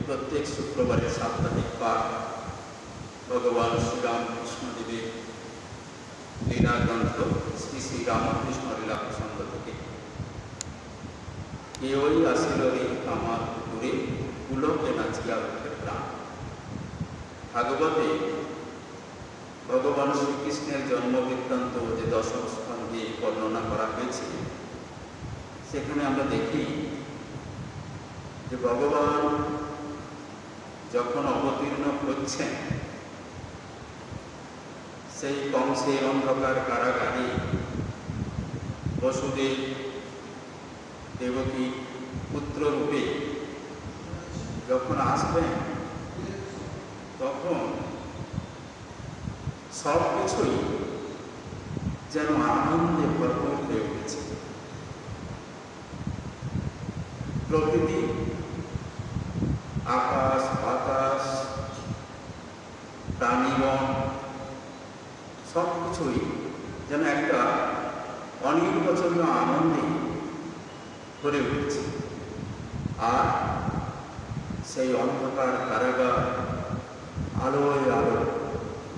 প্রত্যেক শুক্রবারের সাপ্তাহিক পাঠ ভগবান শ্রীরামকৃষ্ণদেবের লীলা গ্রন্থ শ্রী শ্রী রামকৃষ্ণ লীলা প্রসঙ্গ থেকে। কেউই আসিল রে আমার পুকুরে, পুলকে নাচিয়া উঠে প্রাণ। ভাগবতে ভগবান শ্রীকৃষ্ণের জন্ম বৃত্তান্ত যে দশম স্কন্ধে বর্ণনা করা হয়েছে, সেখানে আমরা দেখি যে ভগবান যখন অবতীর্ণ হচ্ছেন, সেই কংসের অন্ধকার কারাগারে বসুদেব দেবকী পুত্র রূপে যখন আসবেন, তখন সব কিছুই যেন আনন্দে ভরপুর হয়ে উঠেছে। প্রকৃতি, আকাশ বাতাস, প্রাণীগণ সব কিছুই যেন একটা অনির্বচনীয় আনন্দে ভরে উঠেছে। আর সেই অন্ধকার কারাগার আলোয় আলো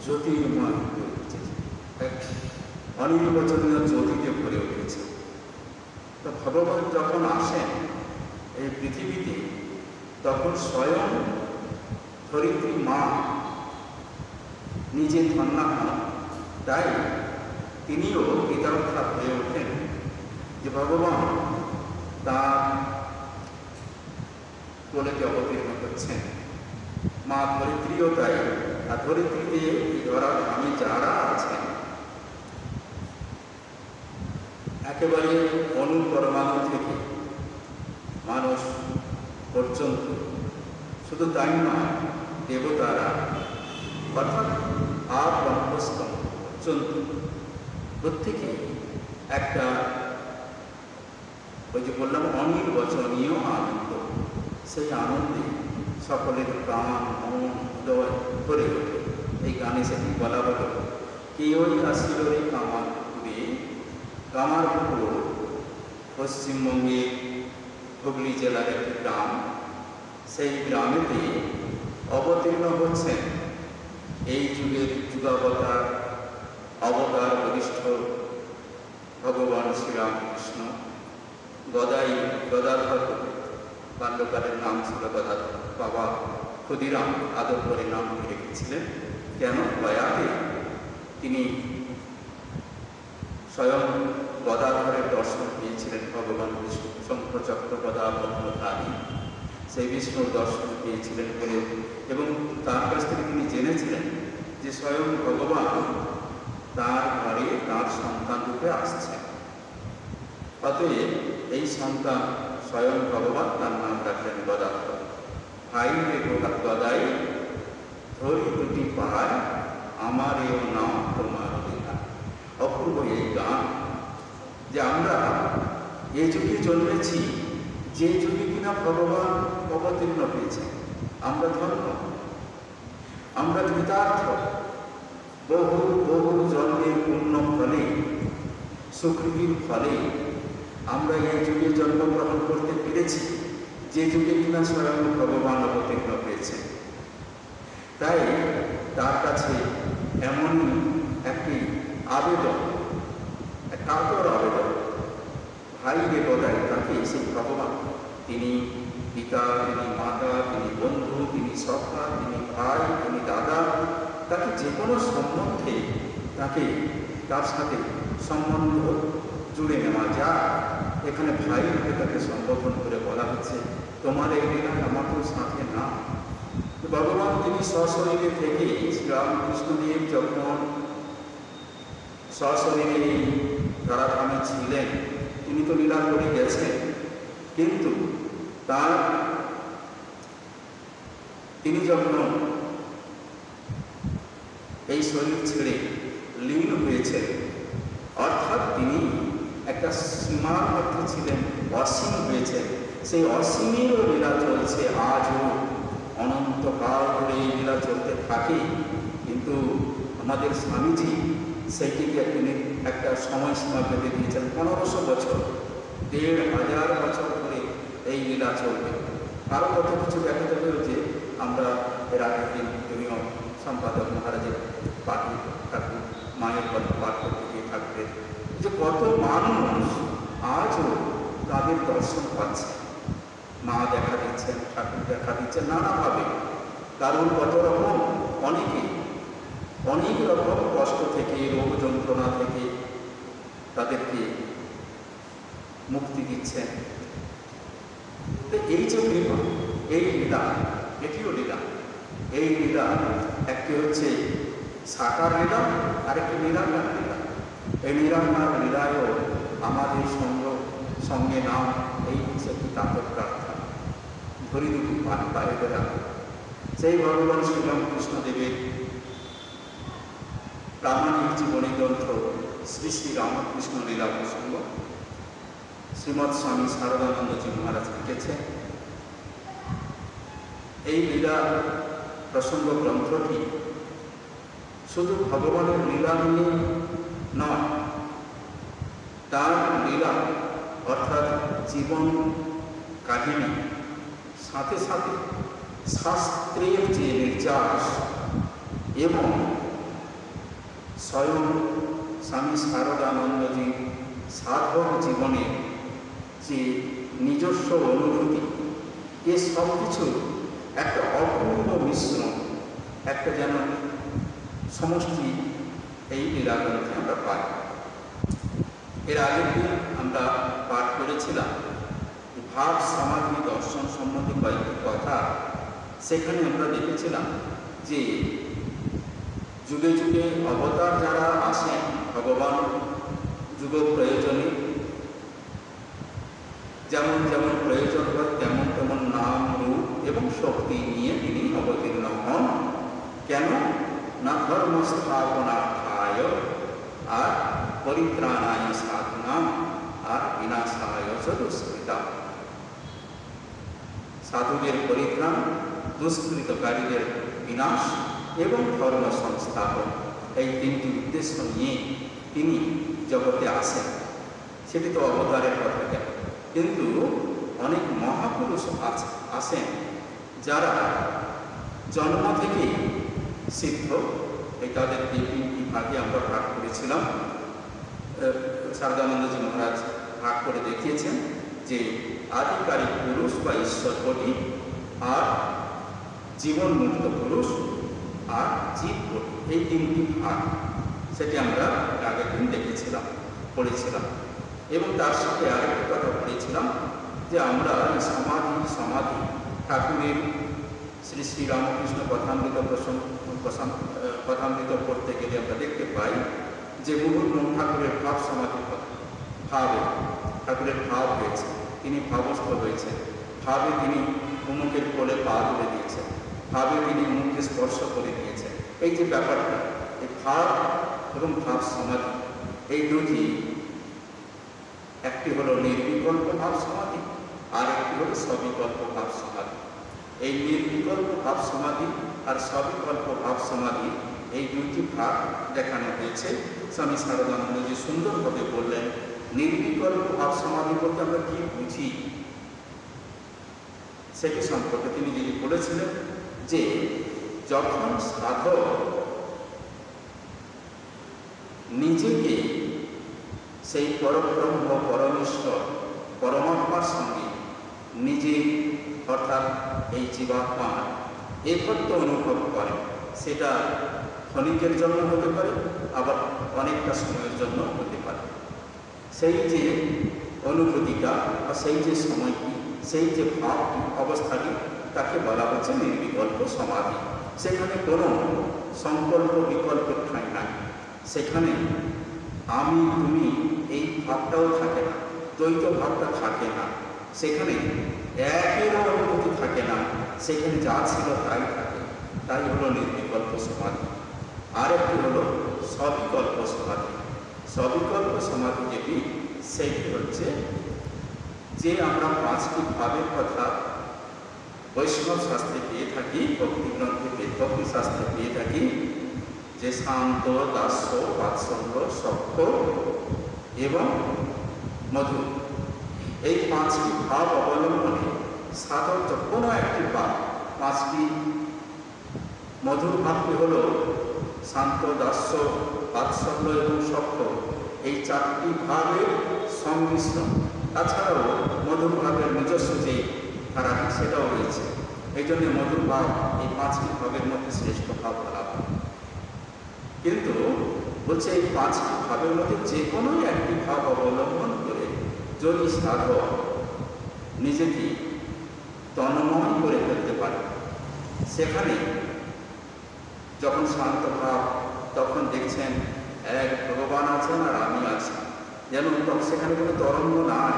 জ্যোতির্ময় হয়ে উঠেছে, এক অনির্বচনীয় জ্যোতিতে ভরে উঠেছে। তো ভগবান যখন আসেন এই পৃথিবীতে, তখন স্বয়ং ধরিত্রী মা নিজে ধন্যা হন। তাই তিনিও কৃতার্থা হয়ে ওঠেন যে ভগবান তার কোলেতে অবতীর্ণ করছেন। মা ধরিত্রীও তাই, আর ধরিত্রীতে ধরার আমি যারা আছেন, একেবারে অণু পরমাণু থেকে মানুষ পর্যন্ত, শুধু তাই নয়, দেবতারা অর্থাৎ আর ব্রহ্মস্তম পর্যন্ত প্রত্যেকে একটা, ওই যে বললাম, অনির্বচনীয় আনন্দ। সেই আনন্দে সকলের প্রাণ মন হৃদয় ভরে ওঠে। এই গানে সেটি বলা হলো, কেউই আসিল রে কামার পুকুরে। কামার পুকুর পশ্চিমবঙ্গের হুগলি জেলার একটি গ্রাম। সেই গ্রামেতে অবতীর্ণ হচ্ছেন এই যুগের যুগাবতার অবতার বরিষ্ঠ ভগবান শ্রীরামকৃষ্ণ। গদাধর বাল্যকালের নাম ছিল গদাধর। বাবা ক্ষুদিরাম আদর করে নাম রেখেছিলেন। কেন? গয়াতে তিনি স্বয়ং গদাধরের দর্শন পেয়েছিলেন। ভগবান বিষ্ণু শঙ্খচক্র গদা পদ্মধারী, সেই বিষ্ণুর দর্শন পেয়েছিলেন বলে, এবং তার কাছ থেকে তিনি জেনেছিলেন যে স্বয়ং ভগবান তার ঘরে তার সন্তান রূপে আসছেন। অতএব এই সন্তান স্বয়ং ভগবান, তার নাম রাখলেন গদাধর। ভাই রে গদাই ধরি দুটি পায়, আমার এও নাম তোমার লীলা। অপূর্ব এই গান, যে আমরা এই যুগে জন্মেছি, যে যুগে কিনা ভগবান অবতীর্ণ হয়েছে। আমরা ধন্য, আমরা কৃতার্থ। বহু বহু জন্মের পুণ্য ফলে, সুকৃতির ফলে আমরা এই যুগে জন্মগ্রহণ করতে পেরেছি, যে যুগে কিনা স্বয়ং ভগবান অবতীর্ণ হয়েছে। তাই তার কাছে এমন একটি আবেদন, এক কাতর আবেদন, ভাই রে গদাই, তাকে সেই ভগবান, তিনি পিতা, তিনি মাতা, তিনি বন্ধু, তিনি সখা, তিনি ভাই, তিনি দাদা, তাকে যে কোনো সম্বন্ধে তাকে তার সাথে সম্বন্ধ জুড়ে নেওয়া যায়। এখানে ভাই রূপে তাকে সম্বোধন করে বলা হচ্ছে, তোমার এই লীলা আমাকেও সাথে না। ভগবান তিনি সশরীরে থেকে, শ্রীরামকৃষ্ণদেব যখন সশরীরে ধরাধামে ছিলেন, তিনি তো লীলা করে গেছেন, কিন্তু তিনি যখন এই শরীর ছেড়ে লীন হয়েছেন, অর্থাৎ তিনি একটা সীমার মধ্যে ছিলেন, অসীম হয়েছেন। সেই অসীমেরও লীলা চলছে আজও, অনন্তকাল ধরে এই লীলা চলতে থাকে। কিন্তু আমাদের স্বামীজি সেইটিকে তিনি একটা সময়সীমা বেঁধে দিয়েছেন, 1500 বছর, 1500 বছর ধরে এই লীলা চলবে। আরও কত কিছু দেখা যাবে যে আমরা এর আগের দিন জনীয় সম্পাদক মহারাজের পাঠে ঠাকুর মায়ের কথা পাঠ করতে গিয়ে থাকবেন যে কত মানুষ আজও তাদের দর্শন পাচ্ছে, মা দেখা দিচ্ছেন, ঠাকুর দেখা দিচ্ছেন নানাভাবে। কারণ কত রকম অনেকে অনেক রকম কষ্ট থেকে, রোগ যন্ত্রণা থেকে তাদেরকে মুক্তি দিচ্ছেন। তো এই যে কৃপা, এই লীলা, এটিও লীলা। এই লীলা একটি হচ্ছে সাকার লীলা, আরেকটি নিরাকার লীলা। এই নিরাকার লীলায়ও আমাদের সঙ্গে নাম, এই হচ্ছে একটি তাপর প্রার্থনা। ধরি দুটি পায়ে বেড়া সেই ভগবান শ্রীরামকৃষ্ণদেবের প্রামাণিক জীবনী গ্রন্থ শ্রী শ্রী রামকৃষ্ণ লীলা প্রসঙ্গ শ্রীমৎ স্বামী শারদানন্দজি মহারাজ লিখেছেন। এই লীলা প্রসঙ্গ গ্রন্থটি শুধু ভগবানের লীলা নিয়ে নয়, তার লীলা অর্থাৎ জীবন কাহিনী সাথে সাথে শাস্ত্রের যে নির্যাস এবং স্বয়ং স্বামী শারদানন্দজির সাধক জীবনের যে নিজস্ব অনুভূতি, এ সব কিছু একটা অপূর্ব মিশ্রণ, একটা যেন সমষ্টি এই লীলা গ্রন্থে আমরা পাই। এর আগের দিন আমরা পাঠ করেছিলাম ভাব সমাধি দর্শন সম্বন্ধে কয়েকটি কথা। সেখানে আমরা দেখেছিলাম যে যুগে যুগে অবতার যারা আসেন, ভগবান যুগ প্রয়োজনে যেমন যেমন প্রয়োজন হয় তেমন তেমন নাম, রূপ এবং শক্তি নিয়ে তিনি অবতীর্ণ হন। কেন না? ধর্ম স্থাপনার্থায় আর পরিত্রাণায় সাধনাম আর বিনাশায় দুষ্কৃতা। সাধুদের পরিত্রাণ, দুষ্কৃতকারীদের বিনাশ এবং ধর্ম সংস্থাপন, এই তিনটি উদ্দেশ্য নিয়ে তিনি জগতে আসেন। সেটি তো অবতারের কথা কেন, কিন্তু অনেক মহাপুরুষ আসেন যারা জন্ম থেকে সিদ্ধ। এই তাদেরকে তিনটি ভাগে আমরা ভাগ করেছিলাম। শারদানন্দজি মহারাজ ভাগ করে দেখিয়েছেন যে আধিকারিক পুরুষ বা ঈশ্বর কোটি, আর জীবন মুক্ত পুরুষ, আর জীব কোটি, এই তিনটি ভাগ। সেটি আমরা আগের দিন দেখেছিলাম, পড়েছিলাম। এবং তার সাথে আরেকটি কথা পড়েছিলাম যে আমরা সমাধি ঠাকুরের শ্রী শ্রী রামকৃষ্ণ কথামৃত পড়তে গেলে আমরা দেখতে পাই যে বহু ঠাকুরের ভাব সমাধির কথা, ভাবে ঠাকুরের ভাব হয়েছে, তিনি ভাবস্থ হয়েছেন, ভাবে তিনি মুখের কোলে পা তুলে দিয়েছেন, ভাবে তিনি মুখকে স্পর্শ করে দিয়েছেন। এই যে ব্যাপারটা, এই ভাব এবং ভাব সমাধি, এই দুটি, একটি হলো নির্বিকল্প ভাব সমাধি, আর একটি হলো সবিকল্প ভাব সমাধি। এই নির্বিকল্প ভাব সমাধি আর সবিকল্প ভাব সমাধি, এই দুটি ভাগ দেখানো হয়েছে। স্বামী শারদানন্দজি সুন্দরভাবে বললেন নির্বিকল্প ভাব সমাধি বলতে আমরা কি বুঝি, সেটি সম্পর্কে তিনি যিনি বলেছিলেন যে যখন সাধক নিজেকে সেই পরব্রহ্ম, পরমেশ্বর, পরমাত্মার সঙ্গে নিজে অর্থাৎ এই জীবাত্মা একত্ব অনুভব করে, সেটা ক্ষণিকের জন্য হতে পারে, আবার অনেকটা সময়ের জন্য হতে পারে। সেই যে অনুভূতিটা বা সেই যে সময়টি, সেই যে ভাবটি, অবস্থাটি, তাকে বলা হচ্ছে নির্বিকল্প সমাধি। সেখানে কোনো সংকল্প বিকল্পের ঠাঁই নাই, সেখানে আমি তুমি এই ভাবটাও থাকে না, দ্বৈত ভাবটা থাকে না, সেখানে একের অনুভূতি থাকে না, সেখানে যা ছিল তাই থাকে। তাই হলো নির্বিকল্প সমাধি। আর একটি হলো সবিকল্প সমাধি। সবিকল্প সমাধি যেটি, সেটি হচ্ছে যে আমরা পাঁচটি ভাবের কথা বৈষ্ণব শাস্ত্রে পেয়ে থাকি, ভক্তিগ্রন্থে, ভক্তি শাস্ত্রে পেয়ে থাকি, যে শান্ত, দাস্য, বাৎসল্য, সখ্য এবং মধুর, এই পাঁচটি ভাব অবলম্বনে সাধক যে কোনো একটি ভাব, পাঁচটি মধুর ভাবটি হল শান্ত, দাস্য, বাৎসল্য এবং সখ্য, এই চারটি ভাবের সংমিশ্রণ। তাছাড়াও মধুর ভাবের নিজস্ব যে ধারা সেটাও রয়েছে। এই জন্য মধুর ভাব এই পাঁচটি ভাবের মধ্যে শ্রেষ্ঠ ভাব বলা হয়। কিন্তু বলছে এই পাঁচটি ভাবের মধ্যে যে কোনো একটি ভাব অবলম্বন করে যদি সাধক নিজেকে তন্ময় করে ফেলতে পারে, সেখানে যখন শান্ত ভাব, তখন দেখছেন এক ভগবান আছেন আর আমি আছি, যেন সেখানে কোনো তরঙ্গ নাই,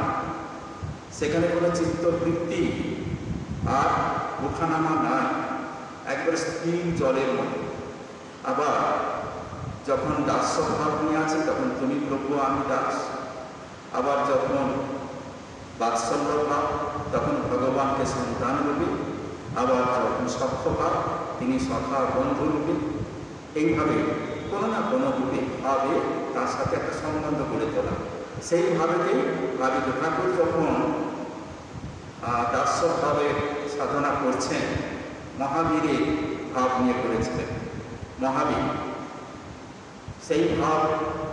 সেখানে কোনো চিত্তবৃত্তি আর ওঠানামা নাই, একবার স্থির জলের মতো। আবার যখন দাস্য ভাব নিয়ে আছে তখন তুমি প্রভু আমি দাস। আবার যখন বাৎসল্য ভাব তখন ভগবানকে সন্তান রূপে। আবার যখন সখ্য ভাব তিনি সখা বন্ধু রূপে। এইভাবে কোনো না কোনো রূপে ভাবে তার সাথে একটা সম্বন্ধ গড়ে তোলা। সেই ভাবেতেই ভাবিত ঠাকুর যখন দাস্যভাবে সাধনা করছেন, মহাবীরের ভাব নিয়ে করেছিলেন। মহাবীর সেই ভাব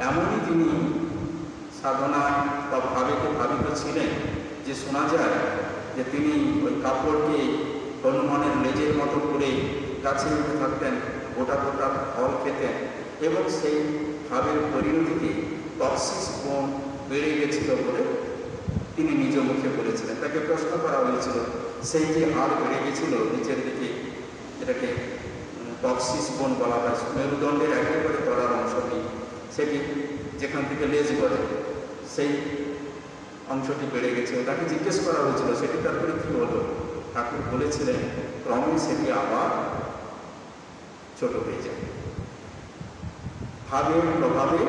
এমনই তিনি সাধনায় বা ভাবেতে ভাবিত ছিলেন যে শোনা যায় যে তিনি ওই কাপড়কে হনুমানের লেজের মতো করে গাছে উঠে থাকতেন, গোটা গোটা ফল খেতেন, এবং সেই ভাবের পরিণতিতে টক্সিস বন বেড়ে গেছিল বলে তিনি নিজ মুখে বলেছিলেন। তাকে প্রশ্ন করা হয়েছিল, সেই যে হাড় বেড়ে গেছিল নিচের দিকে, যেটাকে টক্সিস বোন বলা হয়, মেরুদণ্ডের একেবারে তলার অংশটি, সেটি যেখান থেকে লেজ করে সেই অংশটি বেড়ে গেছে। তাকে জিজ্ঞেস করা হয়েছিল সেটি তারপরে কী হলো। ঠাকুর বলেছিলেন ক্রমে সেটি আবার ছোট হয়ে যায়। ভাবের প্রভাবে,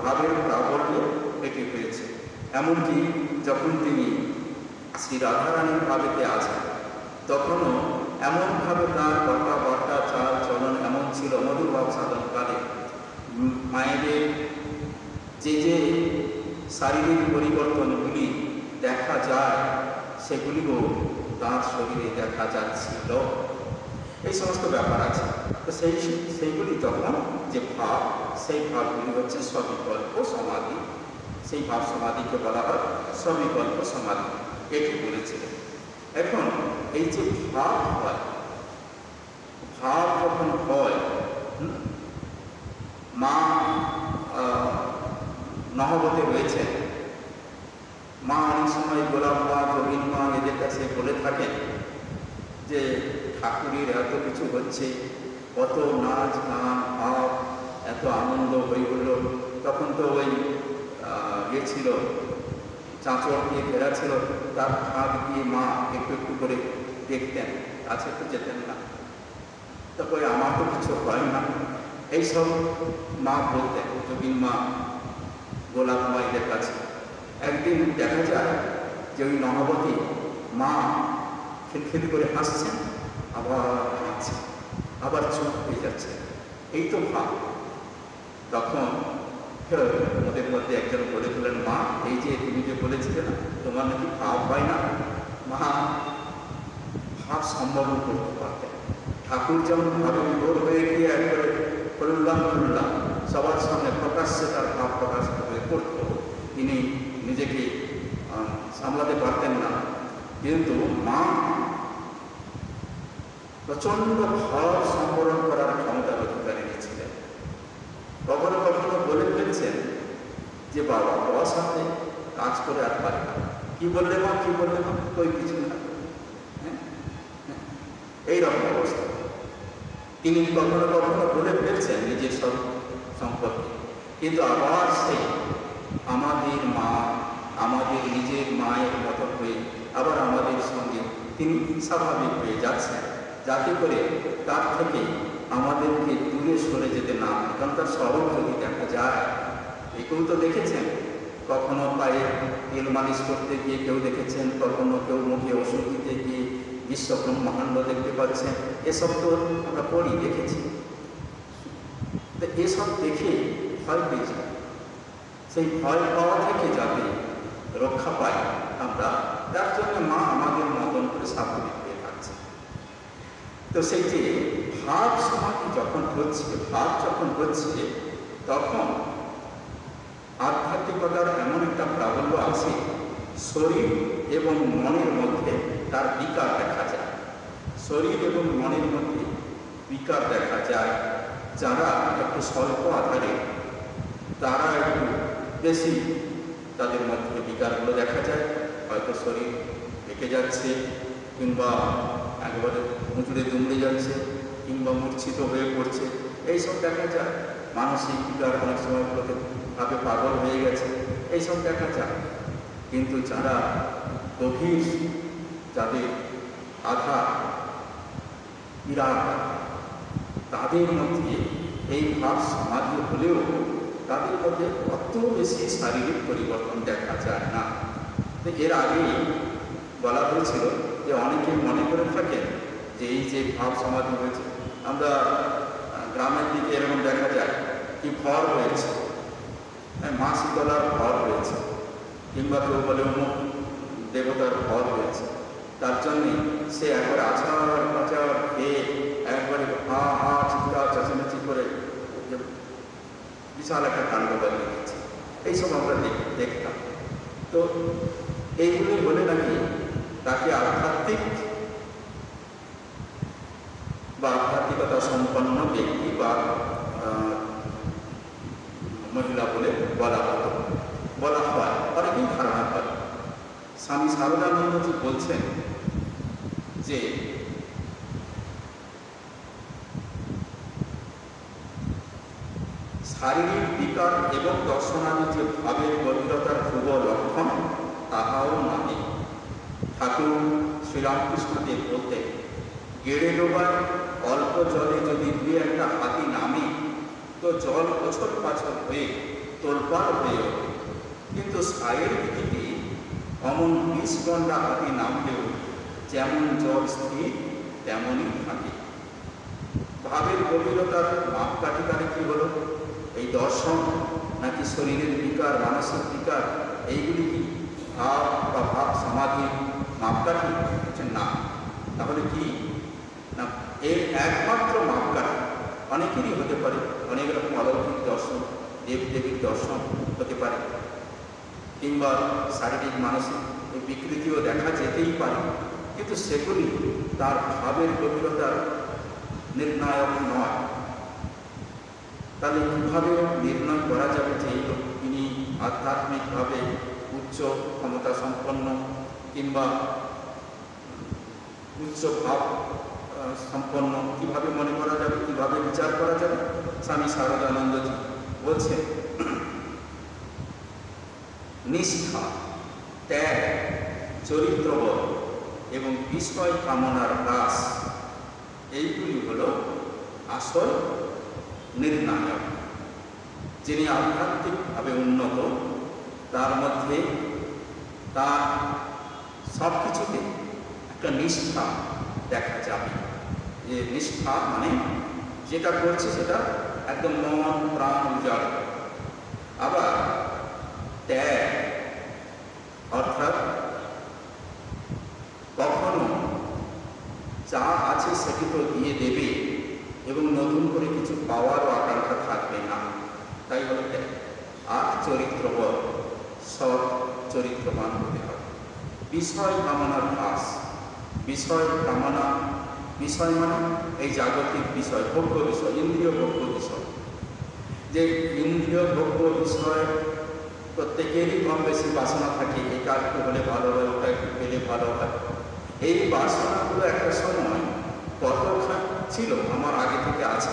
ভাবের প্রাবল্যে এটি হয়েছে। এমনকি যখন তিনি শ্রী রাধারানীর ভাবেতে আছেন, তখনও এমনভাবে তার কথাবার্তা, চাল চলন এমন ছিল মধুর ভাব সাধনকালে। মায়েদের যে যে শারীরিক পরিবর্তনগুলি দেখা যায় সেগুলিও তার শরীরে দেখা যাচ্ছিল। এই সমস্ত ব্যাপার আছে। তো সেইগুলি তখন যে ভাব, সেই ভাবগুলি হচ্ছে সবিকল্প সমাধি। সেই ভাব সমাধিকে বলা হয় সবিকল্প সমাধি, এটি বলেছিলেন। এখন এই যে ভাব হয়, ভাব যখন হয়, মা নহবতে রয়েছেন, মা অনেক সময় গোলাপ মা, যোগিন মা এদের কাছে বলে থাকেন যে ঠাকুরের এত কিছু হচ্ছে, কত নাচ গান ভাব, এত আনন্দ হয়ে গেল। তখন তো ওই ছিল চাঁচড় দিয়ে ঘেরা ছিল, তার ফাঁক দিয়ে মা একটু একটু করে দেখতেন, কাছে তো যেতেন না। তারপরে আমার তো কিছু হয় না, এইসব মা বলতেন, যোগিন মা, গোলাপ মা এদের কাছে। একদিন দেখা যায় যে ওই নহবতী মা খিলখিলি করে হাসছেন, আবার হাসছেন, আবার চুপ হয়ে যাচ্ছে। এই তো ভাব। তখন ওদের মধ্যে একজন বলে দিলেন, মা এই যে তুমি যে বলেছিলে না তোমার নাকি ভাব হয় না, মা ভাব সম্বোধন করতে পারতেন। ঠাকুর যেমন ভাবে বিভোর হয়ে গিয়ে একবারে করলাম সবার সামনে প্রকাশ্যে তার ভাব প্রকাশ করে করত, তিনি নিজেকে সামলাতে পারতেন না। কিন্তু মা প্রচণ্ড ভাব সম্বরণ করার ক্ষমতার অধিকারী ছিলেন। কখনো কখনো বলে ফেলছেন যে বাবা বাবার সাথে কাজ করে আর পারি না, কি বললে মা, কি বললে মা, কই কিছু না, এইরকম অবস্থা। তিনি কখনো কখনো বলে ফেলছেন নিজের সব সম্পর্কে, কিন্তু আবার সেই আমাদের মা, আমাদের নিজের মায়ের মতো হয়ে আবার আমাদের সঙ্গে তিনি স্বাভাবিক হয়ে যাচ্ছেন, যাতে করে তার থেকে আমাদেরকে দূরে সরে যেতে না হয়। কারণ তার স্বরূপ যদি দেখা যায়, একেও তো দেখেছেন, কখনো পায়ে তেল মালিশ করতে গিয়ে কেউ দেখেছেন, কখনো কেউ মুখে ওষুধ দিতে গিয়ে বিশ্ব ব্রহ্মাণ্ড দেখতে পাচ্ছেন। এসব তো আমরা পড়ি, দেখেছি। তো এসব দেখে ভয় পেয়ে যায়। সেই ভয় পাওয়া থেকে যাতে রক্ষা পাই আমরা, তার জন্য মা আমাদের মতন করে স্বাভাবিক হয়ে থাকছে। তো সেই যে ভাব সমাধি যখন হচ্ছে তখন আধ্যাত্মিকতার এমন একটা প্রাবল্য আছে, শরীর এবং মনের মধ্যে তার বিকার দেখা যায়। শরীর এবং মনের মধ্যে বিকার দেখা যায়। যারা একটু স্বল্প আধারে তারা একটু বেশি তাদের মধ্যে বিকারগুলো দেখা যায়। হয়তো শরীর বেঁকে যাচ্ছে, কিংবা একেবারে মুচুড়ে দুমড়ে যাচ্ছে, কিংবা মূর্ছিত হয়ে পড়ছে, এইসব দেখা যায়। মানসিক বিকার অনেক সময় ভাবে পাগল হয়ে গেছে, এইসব দেখা যায়। কিন্তু যারা গভীর, যাদের আঘাত বিরাট, তাদের মধ্যে এই ভাব সমাধি হলেও তাদের মধ্যে অত বেশি শারীরিক পরিবর্তন দেখা যায় না। এর আগে বলা হয়েছিল যে অনেকে মনে করে থাকেন যে এই যে ভাব সমাধি হয়েছে, আমরা গ্রামের দিকে এরকম দেখা যায় কি ভর হয়েছে, মা শীতলার ভর হয়েছে, কিংবা কেউ বলে অমুক দেবতার ভর হয়েছে। তার জন্যে সে একবারে আচার খেয়ে একবারে হা হা চিৎকার চেঁচামেচি করে বিশাল একটা কাণ্ড বানিয়ে দিচ্ছে। এইসব আমরা দেখতাম। তো এইগুলি বলে নাকি তাকে আধ্যাত্মিক বা আধ্যাত্মিকতা সম্পন্ন ব্যক্তি বা মহিলা বলে বলা হয়, অনেকেই ধারণা করে। স্বামী শারদানন্দজি বলছেন যে শারীরিক বিকার এবং দর্শনাদি যে ভাবের গভীরতার ধ্রুব লক্ষণ, তাহাও নামে। ঠাকুর শ্রীরামকৃষ্ণদেব বলতেন, গেড়ে ডোবায় অল্প জলে যদি দুই একটা হাতি নামে তো জল বছর পাছর হয়ে তোলপাড় হয়ে ওঠে, কিন্তু সায়ের দিকে অমন 20 গন্ডা হাতি নামলেও যেমন জল স্থির তেমনই থাকে। ভাবের গভীরতার মাপকাঠিকারে কি হলো? এই দর্শন নাকি শরীরের বিকার, মানসিক বিকার, এইগুলি কি ভাব বা ভাব সমাধির মাপকাঠি? না। তাহলে কি না, এর একমাত্র মাপকাঠি অনেকেরই হতে পারে, অনেক রকম অলৌকিক দর্শন, দেবদেবীর দর্শন হতে পারে, কিংবা শারীরিক মানসিক বিকৃতিও দেখা যেতেই পারে, কিন্তু সেগুলি তার ভাবের গভীরতার নির্ণায়ক নয়। তাহলে কীভাবে নির্ণয় করা যাবে যে তিনি আধ্যাত্মিকভাবে উচ্চ ক্ষমতা সম্পন্ন কিংবা উচ্চ ভাব সম্পন্ন, কীভাবে মনে করা যাবে, কীভাবে বিচার করা যাবে? স্বামী শারদানন্দজি বলছেন, নিষ্ঠা, ত্যাগ, চরিত্রবোধ এবং বিষয় কামনার হ্রাস, এইগুলি হল আসল নির্ণায়ক। যিনি আধ্যাত্মিকভাবে উন্নত, তার মধ্যে তার সব কিছুতে একটা নিষ্ঠা দেখা যাবে। যে নিষ্ঠা মানে যেটা করছে সেটা একদম মন প্রাণ উজাড়। আবার ত্যাগ অর্থাৎ কখনো যা আছে সেটি তো দিয়ে দেবে এবং নতুন করে কিছু পাওয়ারও আকাঙ্ক্ষা থাকবে না, তাই হলো ত্যাগ। আর চরিত্রবোধ, সৎ চরিত্রবান হতে হবে। বিষয় কামনার হ্রাস। বিষয় কামনা, বিষয় মানে এই জাগতিক বিষয়, ভোগ্য বিষয়, ইন্দ্রিয় ভোগ্য বিষয়। যে ইন্দ্রিয় ভোগ্য বিষয় প্রত্যেকেরই কম বেশি বাসনা থাকে, এটা একটু হলে ভালো হয়, ওটা একটু পেলে ভালো হয়। এই বাসনাগুলো একটা সময় কতখানি ছিল আমার আগে থেকে আছে,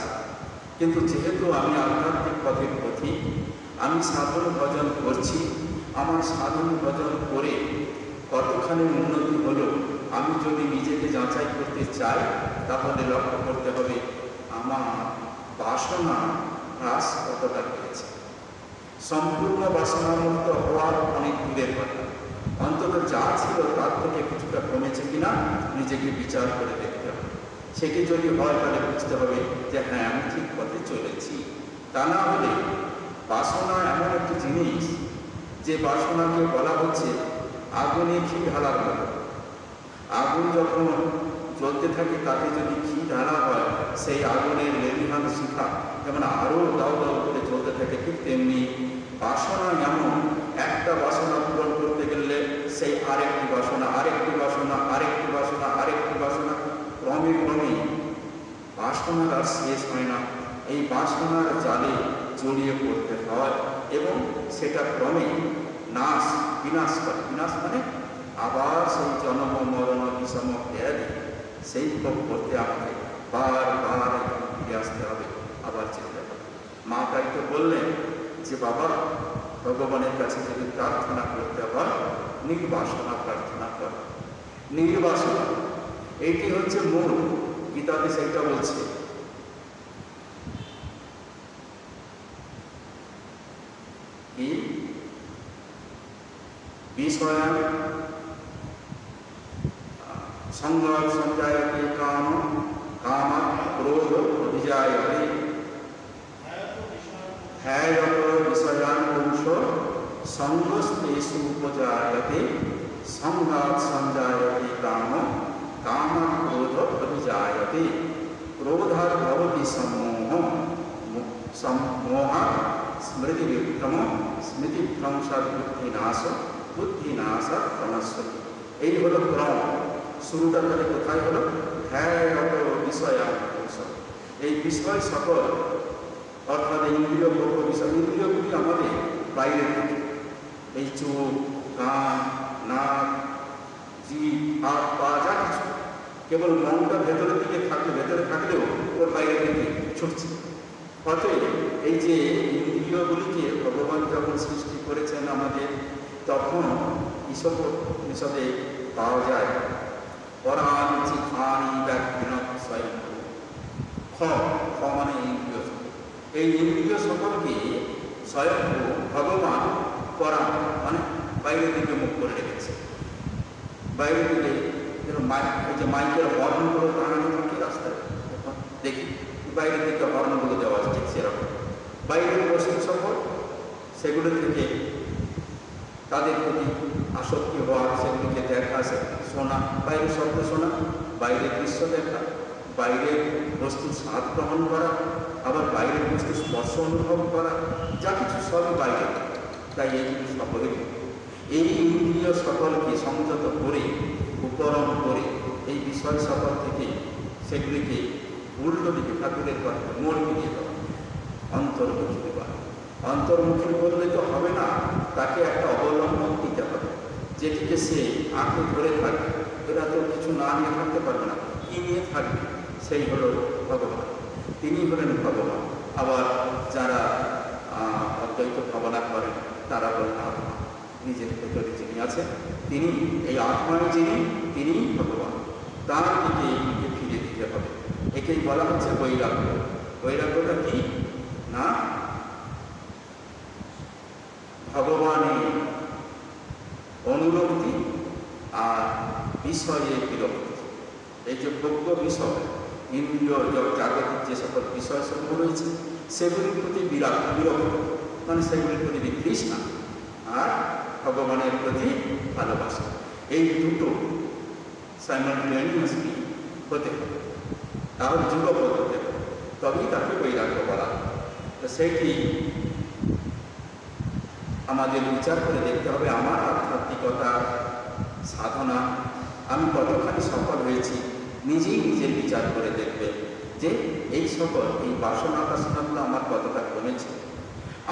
কিন্তু যেহেতু আমি আধ্যাত্মিক পথের পথিক, আমি সাধন ভজন করছি, আমার সাধন ভজন করে কতখানি উন্নতি হলো আমি যদি নিজেকে যাচাই করতে চাই, তাহলে লক্ষ্য করতে হবে আমার বাসনা হ্রাস কতটা হয়েছে। সম্পূর্ণ বাসনামুক্ত হওয়ার অনেক দূরের কথা, অন্তত যা ছিল তার থেকে কিছুটা কমেছে কিনা নিজেকে বিচার করে দেখতে হবে। সেটি যদি হয় তাহলে বুঝতে হবে যে হ্যাঁ, আমি ঠিক পথে চলেছি। তা না হলে বাসনা এমন একটি জিনিস, যে বাসনাকে বলা হচ্ছে আগুনে ঘি ঢালার মতো। আগুন যখন জ্বলতে থাকে তাতে যদি ঘি ঢালা হয়, সেই আগুনের লেলিহান শিখা যেমন আরও দাও দাও করে জ্বলতে থাকে, ঠিক তেমনি বাসনা এমন একটা বাসনা পূরণ করতে গেলে সেই আরেকটি বাসনা, আরেকটি বাসনা, আরেকটি বাসনা, আরেকটি বাসনা, ক্রমে ক্রমে বাসনার আর শেষ হয় না। এই বাসনার জালে জড়িয়ে পড়তে হয় এবং সেটা ক্রমে বিনাশ করে। বিনাশ মানে আবার সেই জন্ম মরণ বিষম ব্যাধি, সেই ভোগ করতে আমাকে বারবার ফিরে আসতে হবে, আবার যেতে হবে। মা তাই তো বললেন যে বাবা, ভগবানের কাছে যদি প্রার্থনা করতে হয় নির্বাসনা প্রার্থনা কর। নির্বাসনা এইটি হচ্ছে মূল, গীতাতে সেইটা বলছে। কি বিষয় সংগ্রাম সঞ্জায়তে কাম, কাম ক্রোধ অভিজায়তে, হ্যায়ত বিষয়ান পুরুষ সঙ্গস্তেষু উপজায়তে, সংঘাত সঞ্জায়তে কাম, কাম ক্রোধ অভিজায়তে, ক্রোধাৎ ভবতি সম্মোহ, সম্মোহাৎ স্মৃতি বিভ্রম, স্মৃতি ভ্রংসাৎ বুদ্ধিনাশ, বুদ্ধিনাশাৎ প্রণশ্যতি। এই হলো ক্রম। শুরুটা তাহলে কোথায় হলো? হ্যায়ত বিষয়ান পুরুষ। এই বিষয় সকল অর্থাৎ ইন্দ্রিয় ভোগ্য বিষয়, ইন্দ্রিয়গুলি আমাদের বাইরের দিকে, এই চোখ, কান, নাক, জিভ, হাত, পা, যা কিছু, কেবল মনটা ভেতরের দিকে থাকলে, ভেতরে থাকলেও ওর বাইরের দিকে ছুটছে। অতএব এই যে ইন্দ্রিয়গুলিকে ভগবান যখন সৃষ্টি করেছেন আমাদের, তখন ঈশোপনিষদে পাওয়া যায় পরাঞ্চি খানি ব্যাঘ্ন স্বয়ং। খ মানে ইন্দ্রিয়, এই ইন্দ্রিয় সকলকে স্বয়ং ভগবান পরা মানে বাইরের দিকে মুখ করে রেখেছে। বাইরের দিকে এই যে মাইকের হর্নগুলো টানানো থাকে রাস্তায়, দেখি বাইরের দিকে হর্নগুলো দেওয়া আছে, ঠিক সেরকম বাইরের বস্তু সকল সেগুলো থেকে তাদের প্রতি আসক্তি হওয়া, সেগুলিকে দেখা, শোনা, বাইরের শব্দ শোনা, বাইরের দৃশ্য দেখা, বাইরের বস্তুর স্বাদ গ্রহণ করা, আবার বাইরের বস্তুর স্পর্শ অনুভব করা, যা কিছু সবই বাইরে। তাই এইগুলি সকলে এই ইন্দ্রিয় সকলকে সংযত করে, উপরম করে, এই বিষয় সকল থেকে সেগুলিকে উল্টো দিকে ঠাকুরের কথা মোড় ফিরিয়ে দেওয়া, অন্তর্মুখী দেওয়া। অন্তর্মুখী করলে তো হবে না, তাকে একটা অবলম্বন দিতে হবে, যেটিকে সে আঁকড়ে ধরে থাকবে। এরা তো কিছু না নিয়ে থাকতে পারবে না, কি নিয়ে থাকবে? সেই হলো ভগবান, তিনি হলেন ভগবান। আবার যারা অদ্বৈত ভাবনা করেন তারা বলেন আত্মা, নিজের ভেতরে যিনি আছেন তিনি, এই আত্মায় যিনি, তিনিই ভগবান। তার দিকে এটিকে ফিরে দিতে হবে। একেই বলা হচ্ছে বৈরাগ্য। বৈরাগ্যটা কি না? ভগবানের অনুরক্তি আর বিষয়ে বিরক্তি। এই যে ভোগ্য বিষয়, ইন্দ্রিয় জাগতিক যে সকল বিষয় সমূহ রয়েছে, সেগুলির প্রতি বিরক্তি, মানে সেগুলির প্রতি বিতৃষ্ণা, আর ভগবানের প্রতি ভালোবাসা, এই দুটো সাইমালটেনিয়াসলি হতে হবে। তাহলে যুগপথ হতে হবে, তবেই তাকে বৈরাগ্য বলা। তো সেইটি আমাদের বিচার করে দেখতে হবে, আমার আধ্যাত্মিকতা সাধনা আমি কতখানি সফল হয়েছি, নিজেই নিজের বিচার করে দেখবে যে এই সকল এই বাসনা বাসনাগুলো আমার কতটা কমেছে,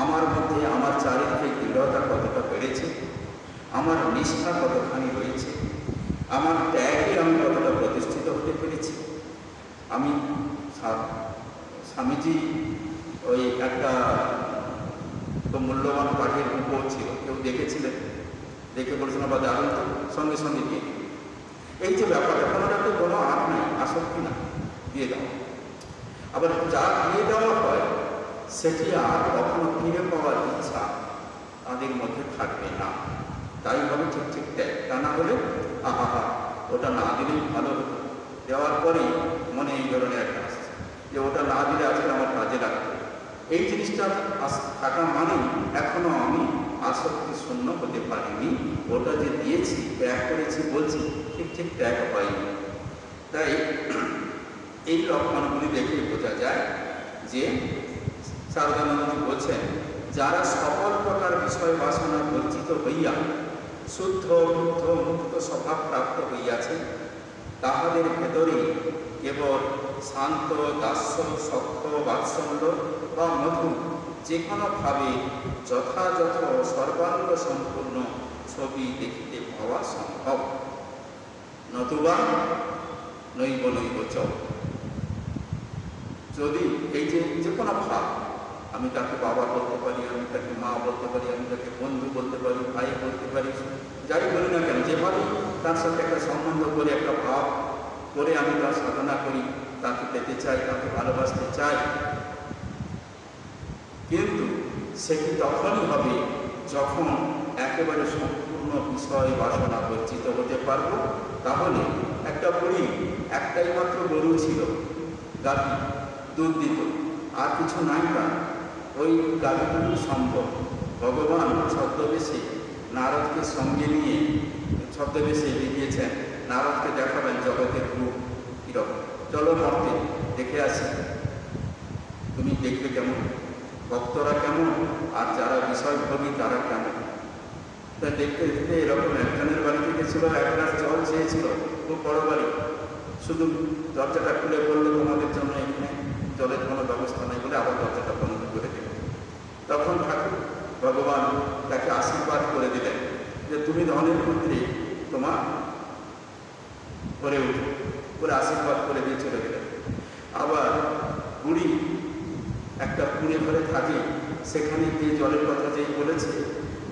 আমার মধ্যে আমার চারিত্রিক দৃঢ়তা কতটা বেড়েছে, আমার নিষ্ঠা কতখানি রয়েছে, আমার ত্যাগে আমি কতটা প্রতিষ্ঠিত হতে পেরেছি। আমি স্বামীজি ওই একটা মূল্যবান কাঠের উপর ছিল, কেউ দেখেছিলেন, দেখে বলেছেন বা দারুণ, সঙ্গে সঙ্গে দিয়ে দিই। এই যে ব্যাপারটা, কোনোটাতে কোনো আট নাই, আসক্তি না, দিয়ে দাও। আবার যা দিয়ে দেওয়া হয় সেটি আর কখনো ফিরে পাওয়ার ইচ্ছা তাদের মধ্যে থাকবে না। তাই হবে ঠিক ঠিক দেয়, তা না হলে আহা ওটা না দিলেই ভালো হতো, দেওয়ার পরেই মনে এই ধরনের একটা আসছে যে ওটা না দিলে আজকে আমার কাজে লাগবে। এই জিনিসটা থাকা মানেই এখনো আমি আসক্তি শূন্য হতে পারিনি। ওটা যে দিয়েছি, ত্যাগ করেছি বলছি, ঠিক ঠিক ত্যাগ হয়নি। তাই এই লক্ষণগুলি দেখে বোঝা যায় যে সারদানন্দজি বলছেন, যারা সকল প্রকার বিষয় বাসনা বঞ্চিত হইয়া শুদ্ধ বুদ্ধ মুক্ত স্বভাব প্রাপ্ত হইয়াছে, তাহাদের ভেতরে কেবল শান্ত দাস্য সখ্য বাৎসল্য বা মধু যে কোনোভাবে যথাযথ সর্বাঙ্গ সম্পূর্ণ ছবি দেখিতে পাওয়া সম্ভব, নতুবা নৈব নৈব চ। যদি এই যে কোনো ভাব, আমি তাকে বাবা বলতে পারি, আমি তাকে মা বলতে পারি, আমি তাকে বন্ধু বলতে পারি, ভাই বলতে পারি, যাই বলি না কেন, যেভাবে তার সাথে একটা সম্বন্ধ করে একটা ভাব করে আমি তার সাধনা করি, তাকে পেতে চাই, তাকে ভালোবাসতে চাই, কিন্তু সেটি তখনই হবে যখন একেবারে সম্পূর্ণ বিষয় বাসনা বঞ্চিত হতে পারব। তাহলে একটা বুড়ি, একটাই মাত্র গরু ছিল, গাভী, দুধ দিত, আর কিছু নাই তার, ওই গাভীটুকু সম্ভব। ভগবান ছদ্মবেশে নারদকে সঙ্গে নিয়ে ছদ্মবেশে বেরিয়েছেন, নারদকে দেখাবেন জগতের রূপ কীরকম, চলো মর্তে দেখে আসি, তুমি দেখবে কেমন, ভক্তরা কেমন, আর যারা বিষয়ভোগী তারা কেমন। তা দেখতে দেখতে এরকম একজনের বাড়িতে গেছিল, এক গ্লাস জল চেয়েছিল, খুব বড় বাড়ি, শুধু দরজাটা খুলে বললে তোমাদের জন্য এখানে জলের কোনো ব্যবস্থা নেই বলে আবার দরজাটা বন্ধ করে দিল। তখন ঠাকুর ভগবান তাকে আশীর্বাদ করে দিলেন যে তুমি ধনের পুত্রী, তোমার করে উঠো, করে আশীর্বাদ করে দিয়ে চলে গেলেন। আবার বুড়ি একটা কুঁড়ে ঘরে থাকে, সেখানে গিয়ে জলের কথা যেই বলেছে,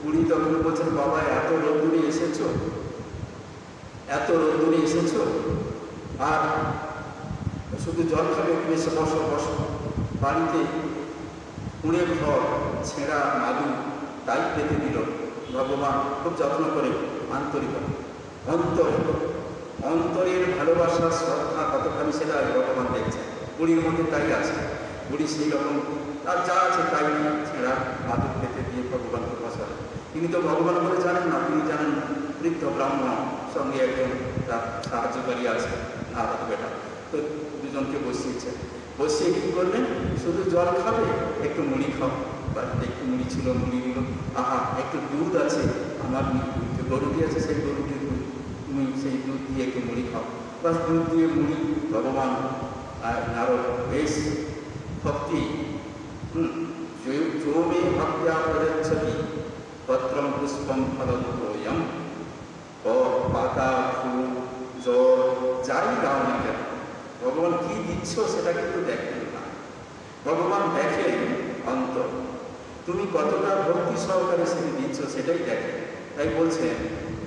বুড়ি তখন বলছেন, বাবা এত রোদ্দুরে এসেছো, এত রোদ্দুরে এসেছো, আর শুধু জল খাবে, একটু এসে বসো বসো। বাড়িতে কুঁড়ে ঘর, ছেঁড়া মাদু, তাই পেতে দিল ভগবান খুব যত্ন করে, আন্তরিক অন্তরের ভালোবাসা শ্রদ্ধা কতখানি সেটা ভগবান দেখছেন, বুড়ির মধ্যে তাই আছে। বুড়ি সেই রকম তার যা আছে তাই ছেঁড়া মাদুর পেতে দিয়ে ভগবানকে বসালেন। তিনি তো ভগবান বলে জানেন না, তিনি জানেন বৃদ্ধ ব্রাহ্মণ, সঙ্গে একজন তার সাহায্যকারী আছে, নারদ বেটা, তো দুজনকে বসিয়েছেন। বসিয়ে কী করলেন, শুধু জল খাবে, একটু মুড়ি খাও, বাড়িতে একটু মুড়ি ছিল, মুড়ি দিল, আহা একটু দুধ আছে, আমার গরুটি আছে, সেই গরুটির দুধ, তুমি সেই দুধ দিয়ে একটু মুড়ি খাও, বাস দুধ দিয়ে মুড়ি। ভগবান আর নারদ বেশ ভক্তি, যোমে ভক্ত্যা প্রযচ্ছতি পত্রম পুষ্পম ফলম তোয়ম, পাতা ফুল জল যাই দাও না কেন, ভগবান কি দিচ্ছ সেটা কিন্তু দেখেন না, ভগবান দেখেন অন্তর, তুমি কতটা ভক্তি সহকারে সেটি দিচ্ছ সেটাই দেখেন। তাই বলছেন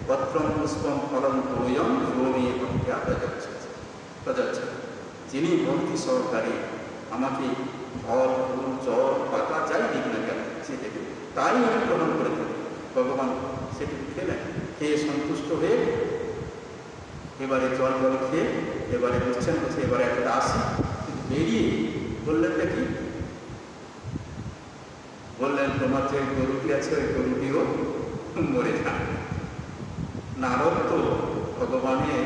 পত্রম পুষ্পম ফলম তোয়ম যোমে ভক্ত্যা প্রযচ্ছতি, যিনি ভক্তি সহকারে আমাকে ফল ফুল জল পাতা যাই দিক না কেন সে দেবে, তাই আমি গ্রহণ করে থাকি। ভগবান সেটি খেলেন, খেয়ে সন্তুষ্ট হয়ে এবারে জল খেয়ে এবারে বসছেন, বলছে এবারে একটা আসি, বেরিয়ে বললেন নাকি, বললেন তোমার যে গরুটি আছে ওই গরুটিও মরে যান। নারদ তো ভগবানের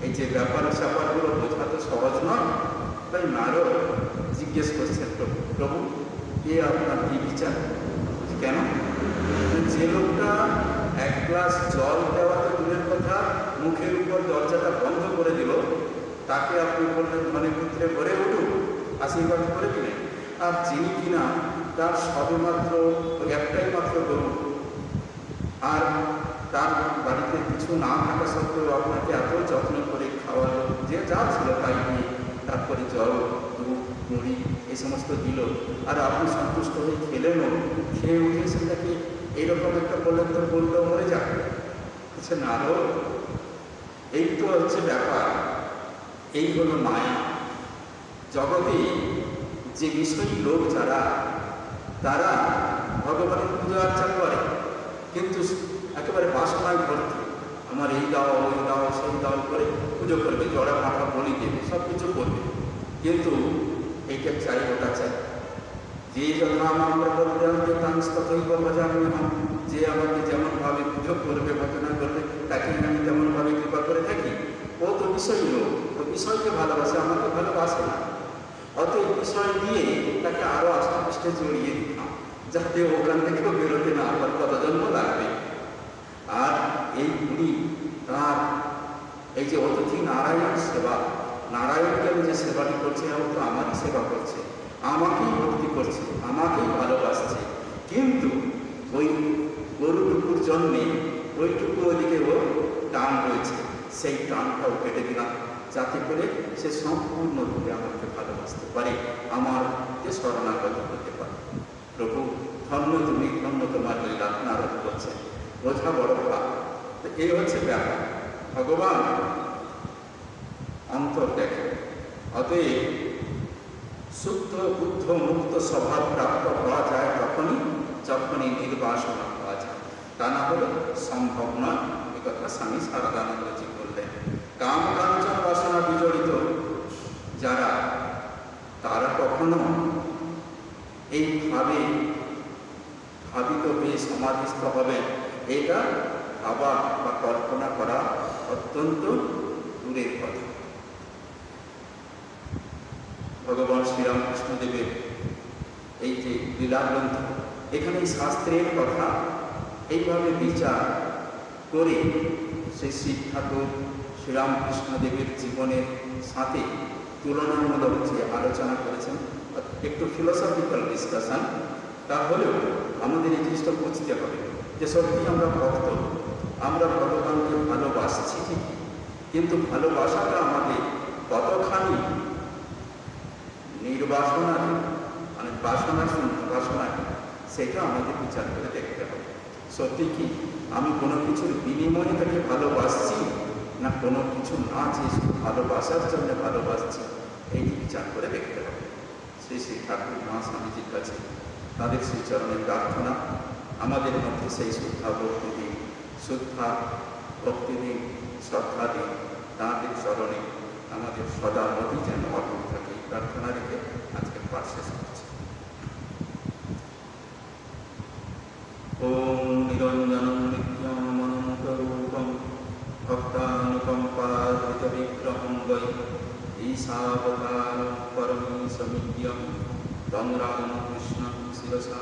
এই যে ব্যাপার স্যাপারগুলো বোঝা তো সহজ নয়, তাই নারদ জিজ্ঞেস করছেন, প্রভু এ আপনার কি বিচার, কেন যে লোকটা এক গ্লাস জল দেওয়াতে দূরের কথা, মুখের উপর দরজাটা বন্ধ করে দিল, তাকে আপনি বললেন ধনে পুত্রে ভরে উঠুক, আশীর্বাদ করে দিলেন, আর যিনি কিনা তার সবেমাত্র একটাই মাত্র গরু, আর তার বাড়িতে কিছু না থাকা সত্ত্বেও আপনাকে এত যত্ন করে খাওয়ালো, যে যা ছিল তাই নিয়ে, তারপরে জল দুধ মুড়ি এই সমস্ত দিল, আর আপনি সন্তুষ্ট হয়ে খেলেনও, খেয়ে উঠে সেটাকে এইরকম একটা বললেন তো বললেও মরে যাবে। আচ্ছা নারদ, এই তো হচ্ছে ব্যাপার, এই হলো মায়া। জগতে যে বিষয়ী লোক যারা, তারা ভগবানের পুজো আর্চা করে, কিন্তু একেবারে বাসনায় ভর্তি, আমার এই দাও ওই দাও সেই দাও করে পুজো করবে, জড়া মাথা বলি দেবে, সব কিছু করবে, কিন্তু এইটা চাই ওটা চাই, যে যথা মাম প্রপদ্যন্তে তাং তথৈব ভজাম্যহম, যে আমাকে যেমনভাবে পুজো করবে, ভজনা করবে, তাকে আমি তেমনভাবে কৃপা করে থাকি। ও তো বিষয় লোক, ও বিষয়কে ভালোবাসে, আমাকে ভালোবাসে না। অতএব বিষয় দিয়ে তাকে আরো আষ্টপৃষ্টে জড়িয়ে দিতাম, যাতে ওখান থেকেও বেরোতে না পারে, কত জন্ম লাগবে। আর এই উনি তার এই যে অতিথি নারায়ণ সেবা, নারায়ণকে আমি যে সেবাটি করছে, ও তো আমারই সেবা করছে, আমাকেই ভক্তি করছে, আমাকেই ভালোবাসছে। কিন্তু ওই গরুটুকুর জন্যে ওইটুকু ওইদিকে ও টান রয়েছে, সেই টানটাও কেটে দিলাম, যাতে করে সে সম্পূর্ণরূপে আমাকে ভালোবাসতে পারে, আমার যে শরণাগত হতে পারে। প্রভু ধন্য তুমি, ধন্য তোমার লীলা, নারদ বলছে, বোঝা বড় ভাব। তো এই হচ্ছে ব্যাপার, ভগবান অন্তর দেখে। অতএব শুদ্ধ বুদ্ধ মুক্ত স্বভাব প্রাপ্ত হওয়া যায় তখনই, যখনই নির্বাসনা পাওয়া যায়, তা না হলে সম্ভব নয়। এ কথা স্বামী শারদানন্দজি বললেন। কাম কাঞ্চন বাসনা বিজড়িত যারা, তারা কখনো এইভাবে ভাবিত হয়ে সমাধিস্থ হবেন, এটা ভাবা বা কল্পনা করা অত্যন্ত দূরের কথা। ভগবান শ্রীরামকৃষ্ণদেবের এই যে লীলাগ্রন্থ, এখানে শাস্ত্রের কথা এইভাবে বিচার করে শ্রী শ্রী ঠাকুর শ্রীরামকৃষ্ণদেবের জীবনের সাথে তুলনামূলক যে আলোচনা করেছেন, একটু ফিলোসফিক্যাল ডিসকাশন, তাহলেও আমাদের এই জিনিসটা বুঝতে হবে যে সত্যি আমরা ভক্ত, আমরা ভগবানকে ভালোবাসছি ঠিকই, কিন্তু ভালোবাসাটা আমাদের কতখানি নির্বাসনা, মানে বাসনা শূন্য বাসনা, সেটা আমাদের বিচার করে দেখতে হবে। সত্যি কি আমি কোনো কিছুর বিনিময়ে তাকে ভালোবাসছি, না কোনো কিছু না চেয়ে শুধু ভালোবাসার জন্য ভালোবাসছি, এই বিচার করে দেখতে হবে। শ্রী শ্রী ঠাকুর মা স্বামীজির কাছে তাদের শ্রীচরণের প্রার্থনা, আমাদের মধ্যে সেই শ্রদ্ধা ভক্তি দিন, শ্রদ্ধা ভক্তি দিন, শ্রদ্ধা দিন, তাঁদের স্মরণে আমাদের সদা মতি যেন অটুট থাকে, প্রার্থনা রেখে আজকে পাঠ শেষ করছি। ওম নিরঞ্জনম নিত্যম অনন্তরূপম ভক্তানুকম্পাধৃত বিগ্রহং বৈ ঈশাবতারং পরমেশমিদ্যং তং রামকৃষ্ণং শিরসা